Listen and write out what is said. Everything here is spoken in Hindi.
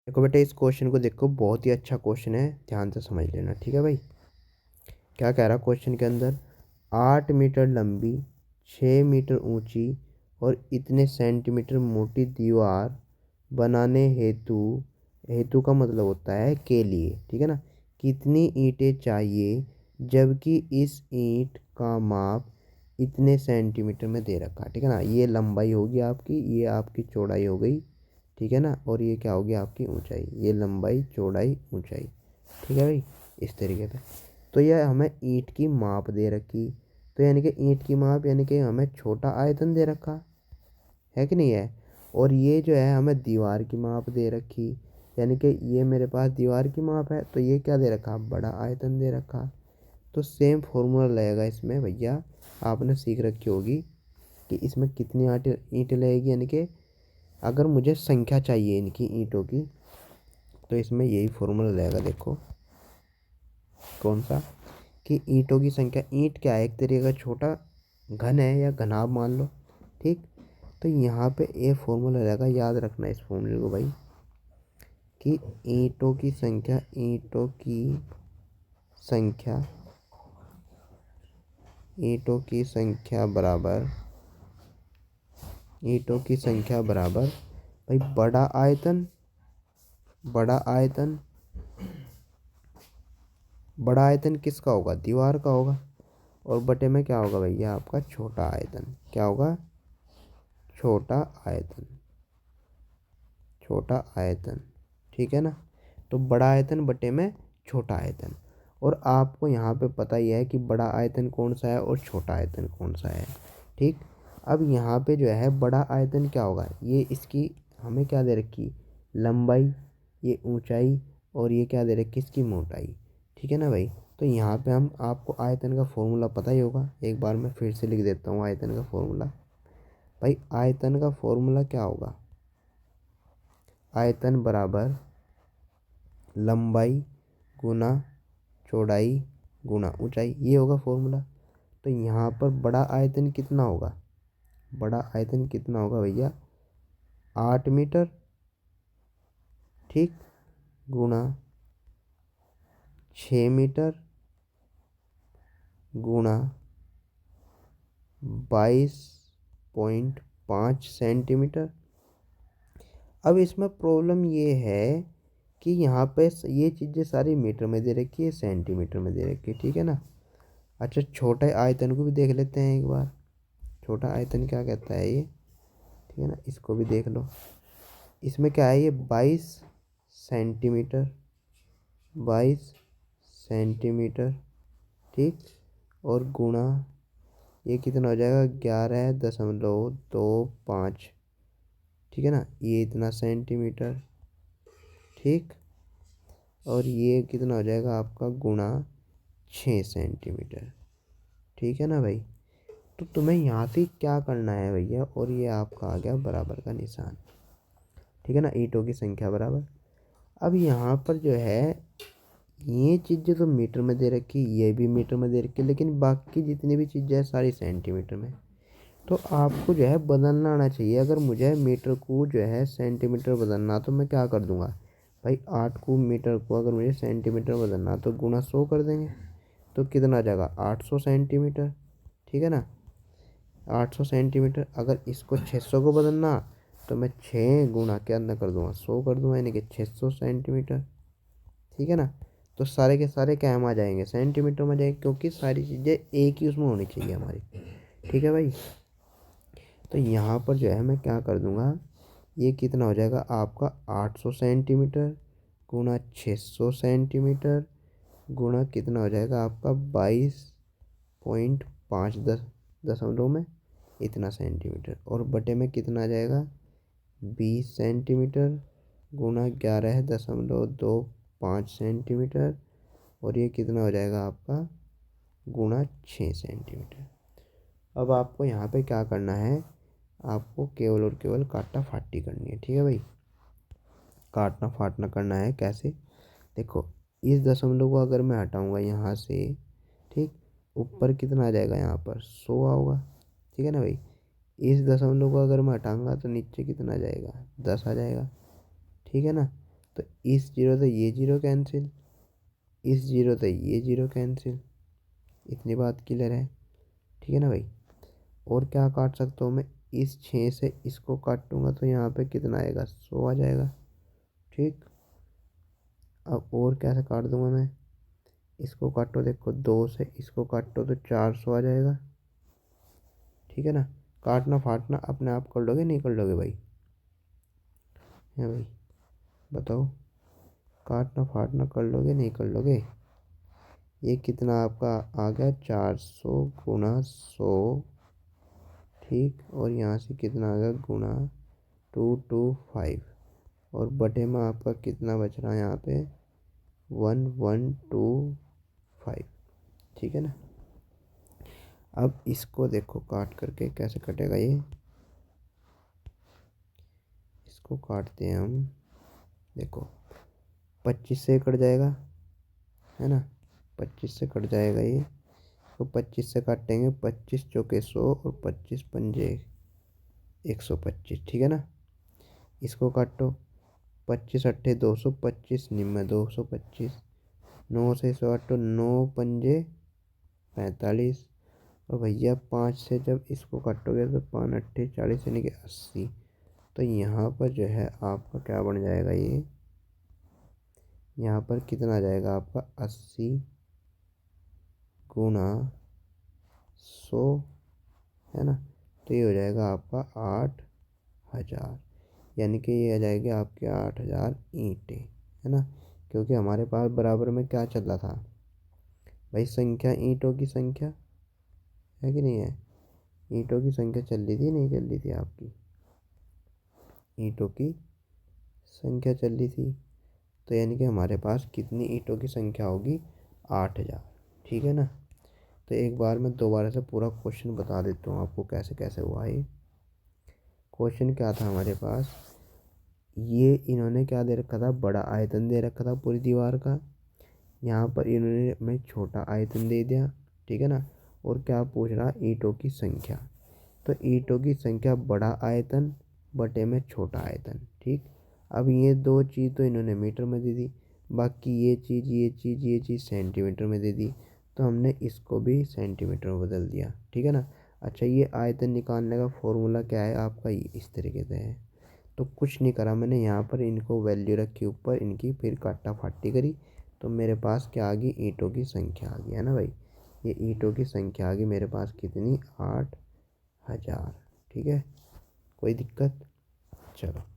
देखो बेटा, इस क्वेश्चन को देखो, बहुत ही अच्छा क्वेश्चन है, ध्यान से समझ लेना। ठीक है भाई, क्या कह रहा क्वेश्चन के अंदर, 8 मीटर लंबी, 6 मीटर ऊंची और इतने सेंटीमीटर मोटी दीवार बनाने हेतु, हेतु का मतलब होता है के लिए, ठीक है ना, कितनी ईंटें चाहिए, जबकि इस ईंट का माप इतने सेंटीमीटर में दे रखा है। ठीक है ना, ये लंबाई होगी आपकी, ये आपकी चौड़ाई हो गई, ठीक है ना, और ये क्या होगी आपकी ऊंचाई, ये लंबाई चौड़ाई ऊंचाई। ठीक है भाई, इस तरीके से। तो यह हमें ईंट की माप दे रखी, तो यानी कि ईंट की माप यानी कि हमें छोटा आयतन दे रखा है कि नहीं है। और ये जो है हमें दीवार की माप दे रखी, यानी कि ये मेरे पास दीवार की माप है, तो ये क्या दे रखा, बड़ा आयतन दे रखा। तो सेम फॉर्मूला लगेगा इसमें भैया, आपने सीख रखी होगी कि इसमें कितनी ईंटें लगेगी, यानी कि अगर मुझे संख्या चाहिए इनकी ईंटों की, तो इसमें यही फॉर्मूला लगेगा। देखो कौन सा, कि ईंटों की संख्या, ईंट क्या है, एक तरीके का छोटा घन है या घनाभ मान लो, ठीक। तो यहाँ पे ये फॉर्मूला रहेगा, याद रखना इस फॉर्मूले को भाई, कि ईंटों की संख्या, ईंटों की संख्या, ईंटों की संख्या बराबर, ईंटों की संख्या बराबर भाई बड़ा आयतन, बड़ा आयतन, बड़ा आयतन किसका होगा, दीवार का होगा, और बटे में क्या होगा भैया आपका छोटा आयतन, क्या होगा, छोटा आयतन, छोटा आयतन। ठीक है ना, तो बड़ा आयतन बटे में छोटा आयतन। और आपको यहाँ पे पता ही है कि बड़ा आयतन कौन सा है और छोटा आयतन कौन सा है, ठीक। अब यहाँ पे जो है बड़ा आयतन क्या होगा, ये इसकी हमें क्या दे रखी, लंबाई, ये ऊंचाई, और ये क्या दे रखी, इसकी मोटाई। ठीक है ना भाई, तो यहाँ पे हम, आपको आयतन का फॉर्मूला पता ही होगा, एक बार मैं फिर से लिख देता हूँ आयतन का फॉर्मूला। भाई आयतन का फॉर्मूला क्या होगा, आयतन बराबर लंबाई गुना चौड़ाई गुना ऊंचाई, ये होगा फॉर्मूला। तो यहाँ पर बड़ा आयतन कितना होगा, बड़ा आयतन कितना होगा भैया, 8 मीटर, ठीक, गुना 6 मीटर गुना 22.5 सेंटीमीटर। अब इसमें प्रॉब्लम ये है कि यहाँ पे ये चीज़ें सारी मीटर में दे रखी है, सेंटीमीटर में दे रखी है, ठीक है ना। अच्छा, छोटे आयतन को भी देख लेते हैं एक बार, छोटा आयतन क्या कहता है ये, ठीक है ना, इसको भी देख लो। इसमें क्या है, ये 22 सेंटीमीटर, 22 सेंटीमीटर, ठीक, और गुणा ये कितना हो जाएगा, 11.25, ठीक है ना, ये इतना सेंटीमीटर, ठीक, और ये कितना हो जाएगा आपका गुणा 6 सेंटीमीटर। ठीक है ना भाई, तो तुम्हें यहाँ से क्या करना है भैया, और ये आपका आ गया बराबर का निशान, ठीक है ना, ईंटों की संख्या बराबर। अब यहाँ पर जो है ये चीज़ें तो मीटर में दे रखी, ये भी मीटर में दे रखी, लेकिन बाकी जितनी भी चीज़ें हैं सारी सेंटीमीटर में। तो आपको जो है बदलना आना चाहिए, अगर मुझे मीटर को जो है सेंटीमीटर बदलना, तो मैं क्या कर दूंगा भाई, 8 को मीटर को अगर मुझे सेंटीमीटर बदलना तो गुना 100 कर देंगे, तो कितना आ जाएगा, 800 सेंटीमीटर। ठीक है ना, 800 सेंटीमीटर। अगर इसको 600 को बदलना, तो मैं 6 गुना के अंदर कर दूंगा 100 कर दूंगा, यानी कि 600 सेंटीमीटर। ठीक है ना, तो सारे के सारे क्या हम आ जाएंगे, सेंटीमीटर में आ जाएंगे, क्योंकि सारी चीज़ें एक ही उसमें होनी चाहिए हमारी। ठीक है भाई, तो यहाँ पर जो है मैं क्या कर दूंगा, ये कितना हो जाएगा आपका 800 सेंटीमीटर गुणा 600 सेंटीमीटर गुणा कितना हो जाएगा आपका 22.5 दशमलव में इतना सेंटीमीटर, और बटे में कितना आ जाएगा 20 सेंटीमीटर गुणा 11.25 सेंटीमीटर, और ये कितना हो जाएगा आपका गुणा 6 सेंटीमीटर। अब आपको यहाँ पे क्या करना है, आपको केवल और केवल काटना फाटी करनी है। ठीक है भाई, काटना फाटना करना है कैसे, देखो, इस दशमलव को अगर मैं हटाऊंगा यहाँ से, ठीक, ऊपर कितना आ जाएगा, यहाँ पर 100 होगा। ठीक है ना भाई, इस दशमलव को अगर मैं हटाऊंगा तो नीचे कितना आ जाएगा, 10 आ जाएगा। ठीक है ना, तो इस जीरो से ये जीरो कैंसिल, इस जीरो से ये जीरो कैंसिल। इतनी बात क्लियर है, ठीक है ना भाई। और क्या काट सकता हूँ मैं, इस 6 से इसको काटूंगा तो यहाँ पे कितना आएगा, 100 आ जाएगा। ठीक, अब और कैसे काट दूंगा मैं, इसको काटो, देखो 2 से इसको काटो तो 400 आ जाएगा। ठीक है ना। काटना फाटना अपने आप कर लोगे, नहीं कर लोगे भाई, है भाई बताओ, काटना फाटना कर लोगे नहीं कर लोगे। ये कितना आपका आ गया, 400 × 100। ठीक, और यहाँ से कितना आ गया, गुणा 225, और बटे में आपका कितना बच रहा है यहाँ पे, 1125। ठीक है ना। अब इसको देखो काट करके कैसे कटेगा ये, इसको काटते हैं हम, देखो 25 से कट जाएगा, है ना, 25 से कट जाएगा ये। तो 25 से काटेंगे, 25 चौके 100 और 25 पंजे 125। ठीक है ना। इसको काटो, 25 अट्ठे 200, 25 निम्न 225, 9 से 100 काटो, 9 पंजे 45, और भैया 5 से जब इसको काटोगे तो 5 अट्ठे 40 यानी कि 80। तो यहाँ पर जो है आपका क्या बन जाएगा ये, यहाँ पर कितना आ जाएगा आपका, 80 गुना 100, है ना। तो ये हो जाएगा आपका 8000, यानी कि ये आ जाएगी आपके 8000 ईंटें, है ना। क्योंकि हमारे पास बराबर में क्या चल रहा था भाई, संख्या, ईंटों की संख्या, है कि नहीं है, ईंटों की संख्या चल रही थी नहीं चल रही थी आपकी, ईंटों की संख्या चल रही थी। तो यानी कि हमारे पास कितनी ईंटों की संख्या होगी, 8000। ठीक है ना। तो एक बार मैं दोबारा से पूरा क्वेश्चन बता देता हूँ आपको कैसे कैसे हुआ ये। क्वेश्चन क्या था हमारे पास, ये इन्होंने क्या दे रखा था, बड़ा आयतन दे रखा था पूरी दीवार का, यहाँ पर इन्होंने हमें छोटा आयतन दे दिया। ठीक है ना। और क्या पूछ रहा, ईंटों की संख्या। तो ईंटों की संख्या बड़ा आयतन बटे में छोटा आयतन। ठीक, अब ये दो चीज़ तो इन्होंने मीटर में दे दी, बाकी ये चीज़ सेंटीमीटर में दे दी, तो हमने इसको भी सेंटीमीटर में बदल दिया। ठीक है ना। अच्छा, ये आयतन निकालने का फॉर्मूला क्या है आपका, ये इस तरीके से है। तो कुछ नहीं करा मैंने, यहाँ पर इनको वैल्यू रखी ऊपर इनकी, फिर काटा फाटी करी, तो मेरे पास क्या आ गई, ईंटों की संख्या आ गई, है ना भाई। ये ईंटों की संख्या आ गई मेरे पास कितनी, 8000। ठीक है, कोई दिक्कत, चलो।